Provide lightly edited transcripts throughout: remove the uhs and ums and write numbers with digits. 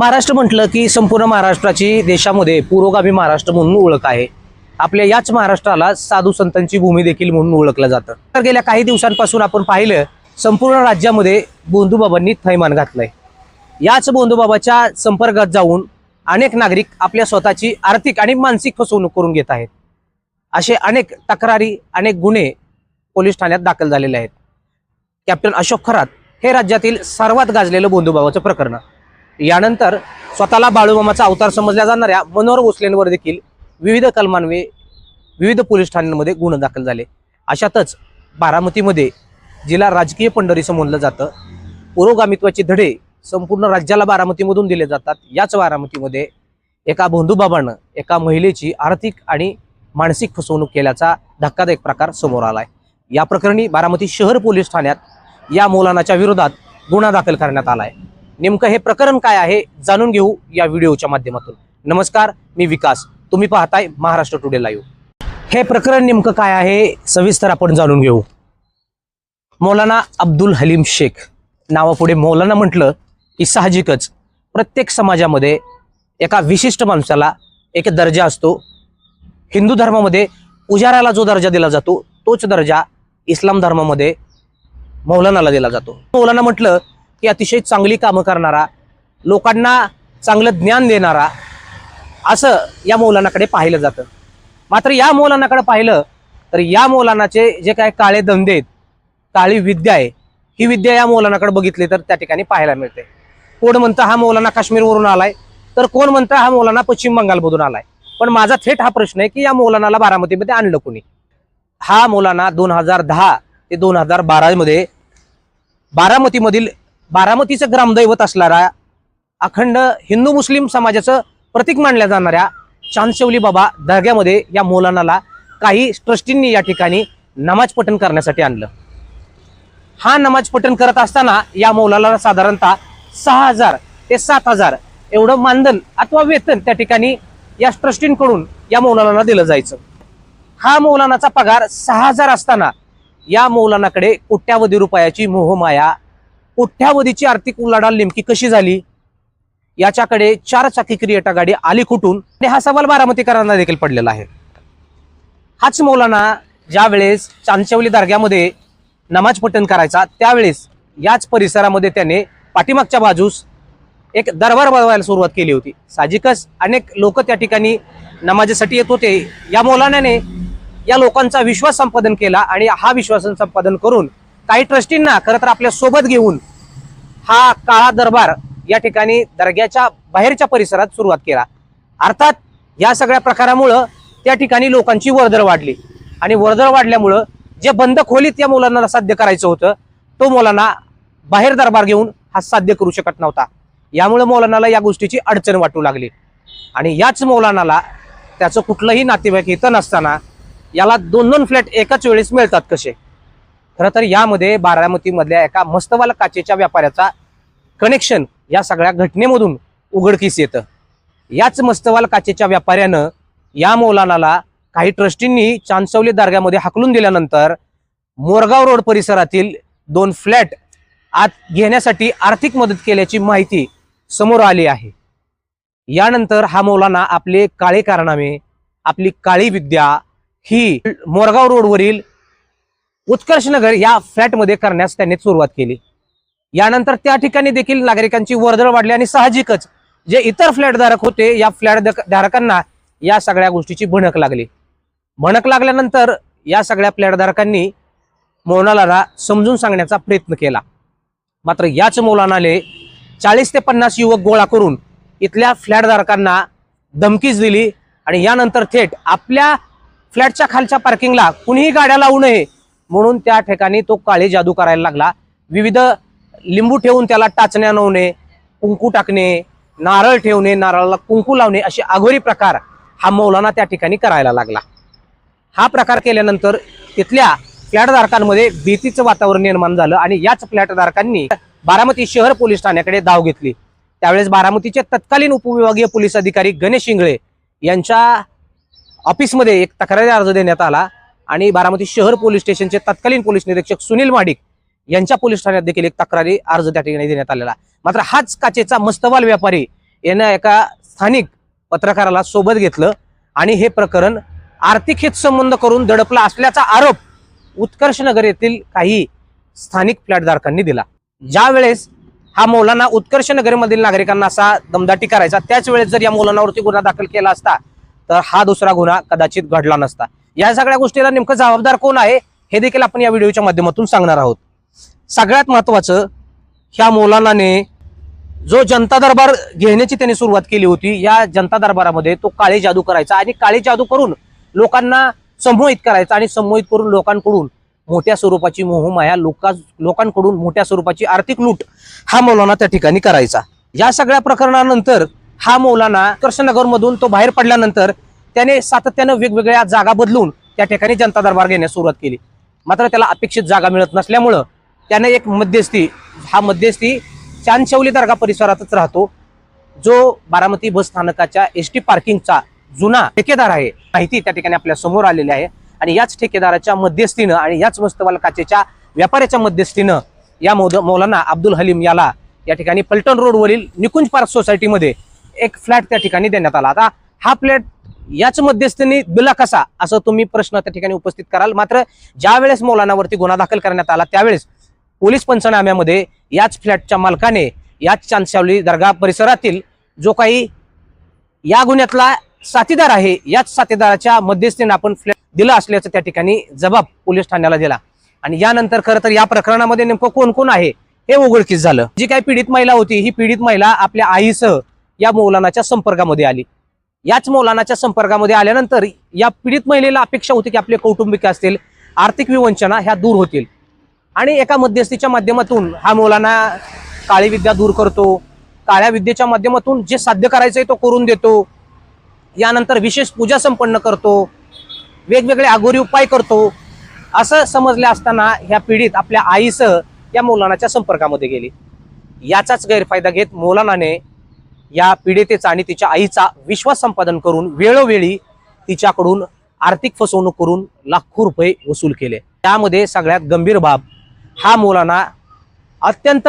महाराष्ट्र म्हटलं की संपूर्ण महाराष्ट्राची देशामध्ये पुरोगामी महाराष्ट्र म्हणून ओळख आहे। आपल्या याच महाराष्ट्राला साधू संतांची भूमी देखील म्हणून ओळखलं जातं। तर गेल्या काही दिवसांपासून आपण पाहिलं संपूर्ण राज्यामध्ये बोंधूबाबांनी थैमान घातलंय। याच बोंधूबाबाच्या संपर्कात जाऊन अनेक नागरिक आपल्या स्वतःची आर्थिक आणि मानसिक फसवणूक करून घेत आहेत। असे अनेक तक्रारी अनेक गुन्हे पोलीस ठाण्यात दाखल झालेले आहेत। कॅप्टन अशोक खरात हे राज्यातील सर्वात गाजलेलं बोंधूबाबाचं प्रकरण। यानंतर स्वतःला बाळूमामाचा अवतार समजल्या जाणाऱ्या मनोहर भोसलेंवर देखील विविध कलमांवे विविध पोलीस ठाण्यांमध्ये गुन्हे दाखल झाले। अशातच बारामतीमध्ये जिला राजकीय पंढरी समजलं जातं, पुरोगामित्वाचे धडे संपूर्ण राज्याला बारामतीमधून दिले जातात। याच बारामतीमध्ये एका बोंधूबाबानं एका महिलेची आर्थिक आणि मानसिक फसवणूक केल्याचा धक्कादायक प्रकार समोर आलाय। या प्रकरणी बारामती शहर पोलीस ठाण्यात या मौलानाच्या विरोधात गुन्हा दाखल करण्यात आलाय। नेमकं हे प्रकरण काय आहे जाणून घेऊ या व्हिडिओच्या माध्यमातून। नमस्कार, मी विकास, तुम्ही पाहताय महाराष्ट्र टुडे लाईव्ह। हे प्रकरण नेमकं काय आहे सविस्तर आपण जाणून घेऊ। मौलाना अब्दुल हलीम शेख नावापुढे मौलाना म्हटलं की साहजिकच प्रत्येक समाजामध्ये एका विशिष्ट माणसाला एक दर्जा असतो। हिंदू धर्मामध्ये पुजाऱ्याला जो दर्जा दिला जातो तोच दर्जा इस्लाम धर्मामध्ये मौलानाला दिला जातो। मौलाना म्हटलं की अतिशय चांगली कामं करणारा, लोकांना चांगलं ज्ञान देणारा, असं या मौलानाकडे पाहिलं जातं। मात्र या मौलानाकडे पाहिलं तर या मौलानाचे जे काय काळे धंदे आहेत, काळी विद्या आहे, ही विद्या या मौलानाकडे बघितली तर त्या ठिकाणी पाहायला मिळते। कोण म्हणतं हा मौलाना काश्मीरवरून आलाय, तर कोण म्हणतं हा मौलाना पश्चिम बंगालमधून आलाय। पण माझा थेट हा प्रश्न आहे की या मौलानाला बारामतीमध्ये आणलं कोणी? हा मौलाना 2010 ते 2012 मध्ये बारामतीमधील बारामतीचं ग्रामदैवत असणारा अखंड हिंदू मुस्लिम समाजाचं प्रतीक मानल्या जाणाऱ्या चांदशेवली बाबा दर्ग्यामध्ये या मौलानाला काही ट्रस्टींनी या ठिकाणी नमाज पठण करण्यासाठी आणलं। हा नमाज पठण करत असताना या मौलानाला साधारणतः 6000 ते 7000 एवढं मानधन अथवा वेतन त्या ठिकाणी या ट्रस्टींकडून या मौलानाला दिलं जायचं। हा मौलानाचा पगार 6000 असताना या मौलानाकडे कोट्यावधी रुपयाची मोहमाया, कोट्यावधीची आर्थिक उलाढाल नेमकी कशी झाली, याच्याकडे 4 चाकी क्रिएटा गाडी आली कुठून, हा सवाल बारामतीकरांना देखील पडलेला आहे। हाच मौलाना ज्या वेळेस चांदशेवली दर्ग्यामध्ये नमाज पठण करायचा त्यावेळेस याच परिसरामध्ये त्याने पाठीमागच्या बाजूस एक दरबार बनवायला सुरुवात केली होती। साहजिकच अनेक लोक त्या ठिकाणी नमाजसाठी येत होते। या मौलानाने या लोकांचा विश्वास संपादन केला आणि हा विश्वास संपादन करून काही ट्रस्टींना खरं तर आपल्या सोबत घेऊन हा काळा दरबार या ठिकाणी दर्ग्याच्या बाहेरच्या परिसरात सुरुवात केला। अर्थात या सगळ्या प्रकारामुळं त्या ठिकाणी लोकांची वर्दळ वाढली आणि वर्दळ वाढल्यामुळं जे बंद खोलीत या मौलानाला साध्य करायचं होतं तो मौलाना बाहेर दरबार घेऊन हा साध्य करू शकत नव्हता। यामुळे मौलानाला या गोष्टीची अडचण वाटू लागली आणि याच मौलानाला त्याचं कुठलंही नातेवाईक इथं नसताना याला 2-2 फ्लॅट एकाच वेळेस मिळतात कसे? खरं तर यामध्ये बारामतीमधल्या एका मस्तवाल काचेच्या व्यापाऱ्याचा कनेक्शन या सगळ्या घटनेमधून उघडकीस येतं। याच मस्तवाल काचेच्या व्यापाऱ्यानं या मौलानाला काही ट्रस्टींनी चांदशेवली दर्ग्यामध्ये हाकलून दिल्यानंतर मोरगाव रोड परिसरातील 2 फ्लॅट आत घेण्यासाठी आर्थिक मदत केल्याची माहिती समोर आली आहे। यानंतर हा मौलाना आपले काळे कारनामे, आपली काळी विद्या ही मोरगाव रोडवरील उत्कर्षनगर या फ्लॅटमध्ये करण्यास त्यांनी सुरुवात केली। यानंतर त्या ठिकाणी देखील नागरिकांची वर्दळ वाढली आणि साहजिकच जे इतर फ्लॅट धारक होते या फ्लॅट धारकांना या सगळ्या गोष्टीची भणक लागली। भणक लागल्यानंतर या सगळ्या फ्लॅट धारकांनी मौलानाला समजून सांगण्याचा प्रयत्न केला। मात्र याच मौलानाने 40 ते 50 युवक गोळा करून इथल्या फ्लॅट धारकांना धमकीच दिली आणि यानंतर थेट आपल्या फ्लॅटच्या खालच्या पार्किंगला कुणीही गाड्या लावू नये म्हणून त्या ठिकाणी तो काळी जादू करायला लागला। विविध लिंबू ठेवून त्याला टाचण्या लावणे, कुंकू टाकणे, नारळ ठेवणे, नारळाला कुंकू लावणे असे अघोरी प्रकार हा मौलाना त्या ठिकाणी करायला लागला। हा प्रकार केल्यानंतर तिथल्या फ्लॅटधारकांमध्ये भीतीचं वातावरण निर्माण झालं आणि याच फ्लॅटधारकांनी बारामती शहर पोलीस ठाण्याकडे धाव घेतली। त्यावेळेस बारामतीचे तत्कालीन उपविभागीय पोलीस अधिकारी गणेश इंगळे यांच्या ऑफिसमध्ये एक तक्रारी अर्ज देण्यात आला आणि बारामती शहर पोलीस स्टेशनचे तत्कालीन पोलीस निरीक्षक सुनील माडिक यांच्या पोलीस ठाण्यात देखील एक तक्रारी अर्ज त्या ठिकाणी देण्यात आलेला। मात्र हाच काचेचा मस्तवाल व्यापारी यानं एका स्थानिक पत्रकाराला सोबत घेतलं आणि हे प्रकरण आर्थिक हितसंबंध करून दडपलं असल्याचा आरोप उत्कर्षनगर येथील काही स्थानिक फ्लॅटधारकांनी दिला। ज्या वेळेस हा मौलाना उत्कर्षनगरमधील नागरिकांना असा दमदाटी करायचा, त्याच वेळेस जर या मौलानावरती गुन्हा दाखल केला असता तर हा दुसरा गुन्हा कदाचित घडला नसता। या सगळ्या गोष्टीला नेमकं जबाबदार कोण आहे हे देखील आपण या व्हिडिओच्या माध्यमातून सांगणार आहोत। सगळ्यात महत्वाचं, ह्या मौलानाने जो जनता दरबार घेण्याची त्यांनी सुरुवात केली होती, या जनता दरबारामध्ये तो काळी जादू करायचा आणि काळी जादू करून लोकांना संमोहित करायचा आणि संमोहित करून लोकांकडून मोठ्या स्वरूपाची मोहमाया, लोकांकडून मोठ्या स्वरूपाची आर्थिक लूट हा मौलाना त्या ठिकाणी करायचा। या सगळ्या प्रकरणानंतर हा मौलाना उत्कर्षनगरमधून तो बाहेर पडल्यानंतर त्याने सातत्यानं वेगवेगळ्या जागा बदलून त्या ठिकाणी जनता दरबार घेण्यास सुरुवात केली। मात्र त्याला अपेक्षित जागा मिळत नसल्यामुळं त्याने एक मध्यस्थी चांदशौली दर्गा परिसरातच राहतो, जो बारामती बस स्थानकाच्या एसटी पार्किंगचा जुना ठेकेदार आहे, माहिती त्या ठिकाणी आपल्या समोर आलेली आहे। आणि याच ठेकेदाराच्या मध्यस्थीनं आणि याच मस्तवाल काचेच्या व्यापाऱ्याच्या मध्यस्थीनं या मौलाना अब्दुल हलीम याला या ठिकाणी पलटण रोडवरील निकुंज पार्क सोसायटीमध्ये एक फ्लॅट त्या ठिकाणी देण्यात आला। आता हा फ्लॅट याच मध्यस्थीने दिला कसा, असं तुम्ही प्रश्न त्या ठिकाणी उपस्थित कराल। मात्र ज्या वेळेस मौलानावरती गुन्हा दाखल करण्यात आला त्यावेळेस पोलीस पंचनाम्यामध्ये याच फ्लॅटच्या मालकाने याच चांदशौली दर्गा परिसरातील जो काही या गुन्ह्यातला साथीदार आहे, याच साथीदाराच्या मध्यस्थीने आपण फ्लॅट दिला असल्याचं त्या ठिकाणी जबाब पोलीस ठाण्याला दिला। आणि यानंतर खरं तर या प्रकरणामध्ये नेमकं कोण कोण आहे हे उघडकीस झालं। जी काही पीडित महिला होती, ही पीडित महिला आपल्या आईसह या मौलानाच्या संपर्कामध्ये आली। याच मौलानाच्या संपर्कामध्ये आल्यानंतर या पीडित महिलेला अपेक्षा होती की आपले कौटुंबिक असतील, आर्थिक विवंचना ह्या दूर होतील आणि एका मध्यस्थीच्या माध्यमातून हा मौलाना काळी विद्या दूर करतो, काळ्या विद्येच्या माध्यमातून जे साध्य करायचंय तो करून देतो, यानंतर विशेष पूजा संपन्न करतो, वेगवेगळे अघोरी उपाय करतो, असं समजले असताना ह्या पीडित आपल्या आईसह या मौलानाच्या संपर्कामध्ये गेली। याचाच गैरफायदा घेत मौलानाने या पीडितेचा आणि तिच्या आईचा विश्वास संपादन करून वेळोवेळी तिच्याकडून आर्थिक फसवणूक करून लाखो रुपये वसूल केले। त्यामध्ये सगळ्यात गंभीर बाब, हा मौलाना अत्यंत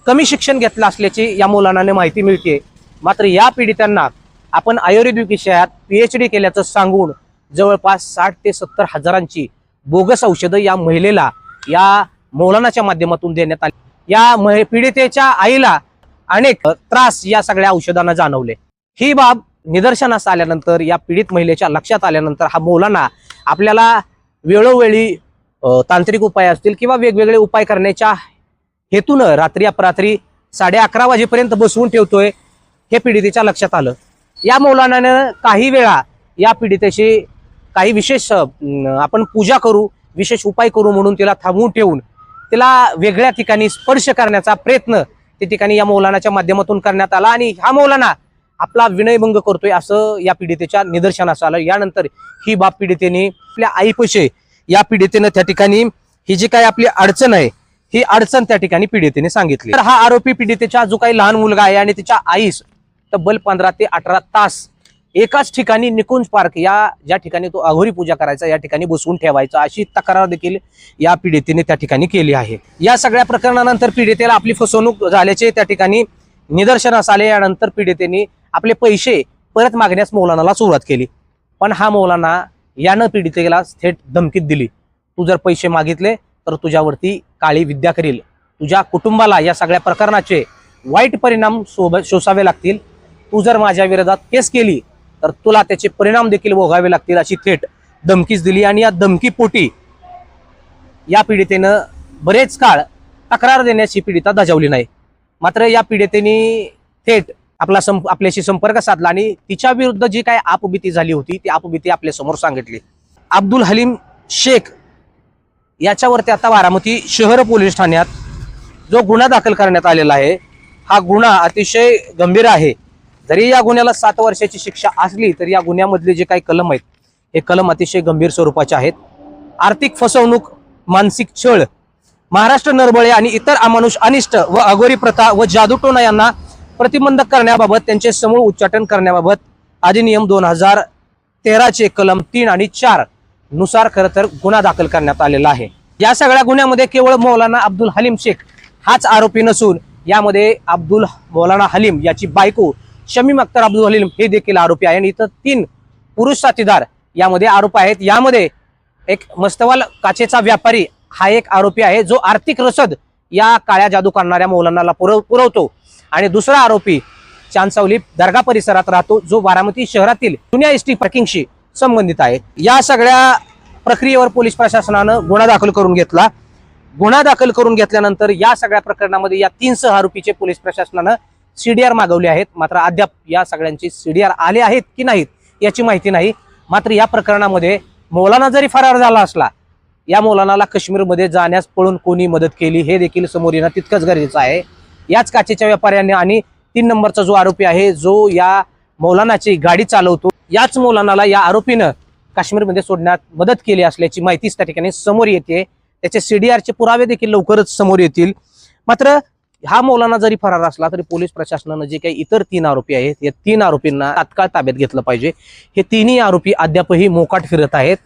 कमी शिक्षण घेतलं असल्याची या मौलानाने माहिती मिळते। मात्र या पीडितांना आपण आयुर्वेदिक विषयात PhD केल्याचं सांगून जवळपास 60 ते 70 हजारांची बोगस औषधं या महिलेला या मौलानाच्या माध्यमातून देण्यात आली। या पीडितेच्या आईला अनेक त्रास या सगळ्या औषधांना जाणवले। ही बाब निदर्शनास आल्यानंतर, या पीडित महिलेच्या लक्षात आल्यानंतर हा मौलाना आपल्याला वेळोवेळी तांत्रिक उपाय असतील किंवा वेगवेगळे उपाय करण्याच्या हेतून रात्री अपरात्री 11:30 वाजेपर्यंत बसवून ठेवतोय, हे पीडितेच्या लक्षात आलं। या मौलानानं काही वेळा या पीडितेशी काही विशेष आपण पूजा करू, विशेष उपाय करू म्हणून तिला थांबवून ठेवून तिला वेगळ्या ठिकाणी स्पर्श करण्याचा प्रयत्न त्या ठिकाणी या मौलानाच्या माध्यमातून करण्यात आला आणि हा मौलाना आपला विनयभंग करतोय असं या पीडितेच्या निदर्शनास आलं। यानंतर ही बाब पीडितेने आपल्या आईपाशी या पीडितेनं त्या ठिकाणी ही जी काही आपली अडचण आहे, ही अडचण त्या ठिकाणी पीडितेने सांगितली। तर हा आरोपी पीडितेचा जो काही लहान मुलगा आहे आणि तिच्या आईस तब्बल 15 ते 18 तास एकाच ठिकाणी निकुंज पार्क या ज्या ठिकाणी तो अघोरी पूजा करायचा या ठिकाणी बसवून ठेवायचा, अशी तक्रार देखील या पीडितेने त्या ठिकाणी केली आहे। या सगळ्या प्रकरणानंतर पीडितेला आपली फसवणूक झाल्याचे त्या ठिकाणी निदर्शनास आले। यानंतर पीडितेने आपले पैसे परत मागण्यास मौलानाला सुरुवात केली, पण हा मौलाना यानं पीडितेला थेट धमकीत दिली, तू जर पैसे मागितले तर तुझ्यावरती काळी विद्या करील, तुझ्या कुटुंबाला या सगळ्या प्रकरणाचे वाईट परिणाम सोसावे लागतील, तू जर माझ्या विरोधात केस केली तर तुला त्याचे परिणाम देखील भोगावे लागतील, अशी थेट धमकीच दिली। आणि या धमकीपोटी या पीडितेनं बरेच काळ तक्रार देण्याची पीडिता दजावली नाही। मात्र या पीडितेने थेट आपल्याशी संपर्क साधला आणि तिच्या विरुद्ध जी काय आपबीती झाली होती ती आपबीती आपल्या समोर सांगितली। अब्दुल हलीम शेख याच्यावरती आता बारामती शहर पोलीस ठाण्यात जो गुन्हा दाखल करण्यात आलेला आहे, हा गुन्हा अतिशय गंभीर आहे। जरी या गुन्ह्याला 7 वर्षाची शिक्षा असली तरी या गुन्ह्यामधले जे काही कलम आहेत हे कलम अतिशय गंभीर स्वरूपाचे आहेत। आर्थिक फसवणूक, मानसिक छळ, महाराष्ट्र नरबळे आणि इतर अमानुष अनिष्ट व अघोरी प्रथा व जादूटोणा यांना प्रतिबंधक करण्याबाबत, त्यांचे समूळ उच्चाटन करण्याबाबत अधिनियम 2013 कलम 3 आणि 4 नुसार खरं तर गुन्हा दाखल करण्यात आलेला आहे। या सगळ्या गुन्ह्यामध्ये केवळ मौलाना अब्दुल हलीम शेख हाच आरोपी नसून यामध्ये मौलाना हलीम याची बायको शमीम अख्तर अब्दुल हलीम हे देखील आरोपी आहे आणि इथं 3 पुरुष साथीदार यामध्ये आरोप आहेत। यामध्ये एक मस्तवाल काचेचा व्यापारी हा एक आरोपी आहे जो आर्थिक रसद या काळ्या जादू करणाऱ्या मौलानाला पुरवतो आणि दुसरा आरोपी चांदसावली दर्गा परिसरात राहतो जो बारामती शहरातील जुन्या एसटी पार्किंगशी संबंधित आहे। या सगळ्या प्रक्रियेवर पोलीस प्रशासनानं गुन्हा दाखल करून घेतला। गुन्हा दाखल करून घेतल्यानंतर या सगळ्या प्रकरणामध्ये या 3 आरोपीचे पोलीस प्रशासनानं सीडीआर मागवले आहेत। मात्र अद्याप या सगळ्यांची सीडीआर आले आहेत की नाहीत याची माहिती नाही। मात्र या प्रकरणामध्ये मौलाना जरी फरार झाला असला, या मौलानाला काश्मीरमध्ये जाण्यास पळून कोणी मदत केली हे देखील समोर येणं तितकंच गरजेचं आहे। याच काचेच्या व्यापाऱ्याने आणि 3 नंबरचा जो आरोपी आहे जो या मौलानाची गाडी चालवतो, याच मौलानाला या आरोपीनं काश्मीरमध्ये सोडण्यात मदत केली असल्याची माहितीच त्या ठिकाणी समोर येते। त्याचे सीडीआरचे पुरावे देखील लवकरच समोर येतील। मात्र हा मौलाना जरी फरार असला तरी पोलीस प्रशासनानं जे काही इतर 3 आरोपी आहेत या 3 आरोपींना तात्काळ ताब्यात घेतलं पाहिजे। हे 3ही आरोपी अद्यापही मोकाट फिरत आहेत।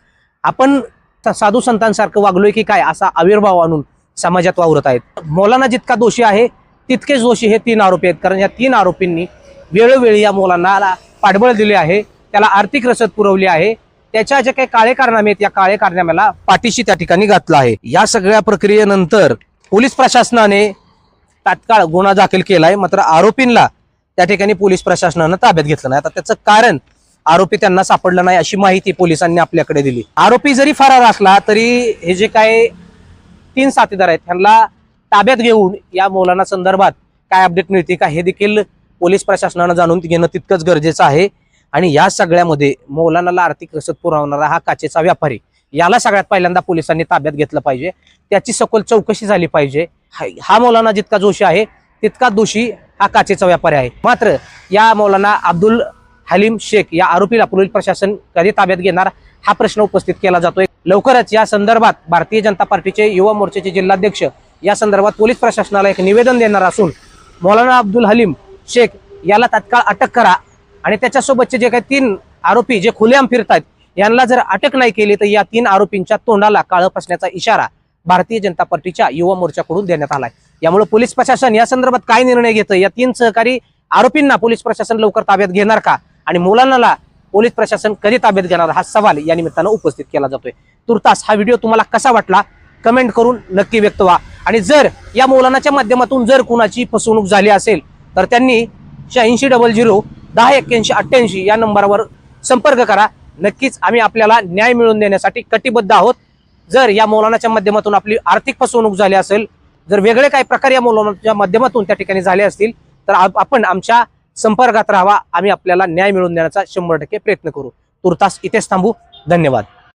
आपण साधू संतांसारखं वागलोय की काय असा आविर्भाव आणून समाजात वावरत आहेत। मौलाना जितका दोषी आहे तितकेच दोषी हे 3 आरोपी आहेत, कारण या 3 आरोपींनी वेळोवेळी या मौलानाला पाठबळ दिले आहे, त्याला आर्थिक रसद पुरवली आहे, त्याच्या जे काही काळे कारनामे आहेत या काळे कारनाम्याला पाठीशी त्या ठिकाणी घातलं आहे। या सगळ्या प्रक्रियेनंतर पोलीस प्रशासनाने तात्काळ गुन्हा दाखल केलाय। मात्र आरोपींना त्या ठिकाणी पोलीस प्रशासनानं ताब्यात घेतलं नाही। आता त्याचं कारण आरोपी त्यांना सापडलं नाही अशी माहिती पोलिसांनी आपल्याकडे दिली। आरोपी जरी फरार असला तरी हे जे काही 3 साथीदार आहेत त्यांना ताब्यात घेऊन या मौलाना संदर्भात काय अपडेट मिळते का हे देखील पोलीस प्रशासनानं जाणून घेणं तितकंच गरजेचं आहे। आणि या सगळ्यामध्ये मौलानाला आर्थिक रसद पुरवणारा हा काचेचा व्यापारी, याला सगळ्यात पहिल्यांदा पोलिसांनी ताब्यात घेतलं पाहिजे, त्याची सखोल चौकशी झाली पाहिजे। हा मौलाना जितका दोषी आहे तितका दोषी हा काचेचा व्यापारी आहे। मात्र या मौलाना अब्दुल हलीम शेख या आरोपीला पोलीस प्रशासन कधी ताब्यात घेणार हा प्रश्न उपस्थित केला जातोय। लवकरच या संदर्भात भारतीय जनता पार्टीचे युवा मोर्चाचे जिल्हाध्यक्ष या संदर्भात पोलीस प्रशासनाला एक निवेदन देणार असून मौलाना अब्दुल हलीम शेख याला तात्काळ अटक करा आणि त्याच्यासोबतचे जे काही 3 आरोपी जे खुलेआम फिरतात यांना जर अटक नाही केली तर या 3 आरोपींच्या तोंडाला काळं फासण्याचा इशारा भारतीय जनता पार्टीच्या युवा मोर्चाकडून देण्यात आलाय। यामुळे पोलीस प्रशासन या संदर्भात काय निर्णय घेतं, या 3 सहकारी आरोपींना पोलीस प्रशासन लवकर ताब्यात घेणार का आणि मौलानाला पोलीस प्रशासन कधी ताब्यात घेणार हा सवाल या निमित्तानं उपस्थित केला जातोय। तुर्तास हा व्हिडिओ तुम्हाला कसा वाटला कमेंट करून नक्की व्यक्त व्हा आणि जर या मौलानाच्या माध्यमातून जर कुणाची फसवणूक झाली असेल तर त्यांनी 8600 108188 या नंबरवर संपर्क करा। नक्कीच आम्ही आपल्याला न्याय मिळवून देण्यासाठी कटिबद्ध आहोत। जर या मौलानाच्या माध्यमातून आपली आर्थिक फसवणूक झाली असेल, जर वेगळे काही प्रकार या मौलानाच्या माध्यमातून त्या ठिकाणी झाले असतील तर आपण आमच्या संपर्कात राहावा। आम्ही आपल्याला न्याय मिळवून देण्याचा 100% प्रयत्न करू। तुर्तास इथेच थांबू। धन्यवाद।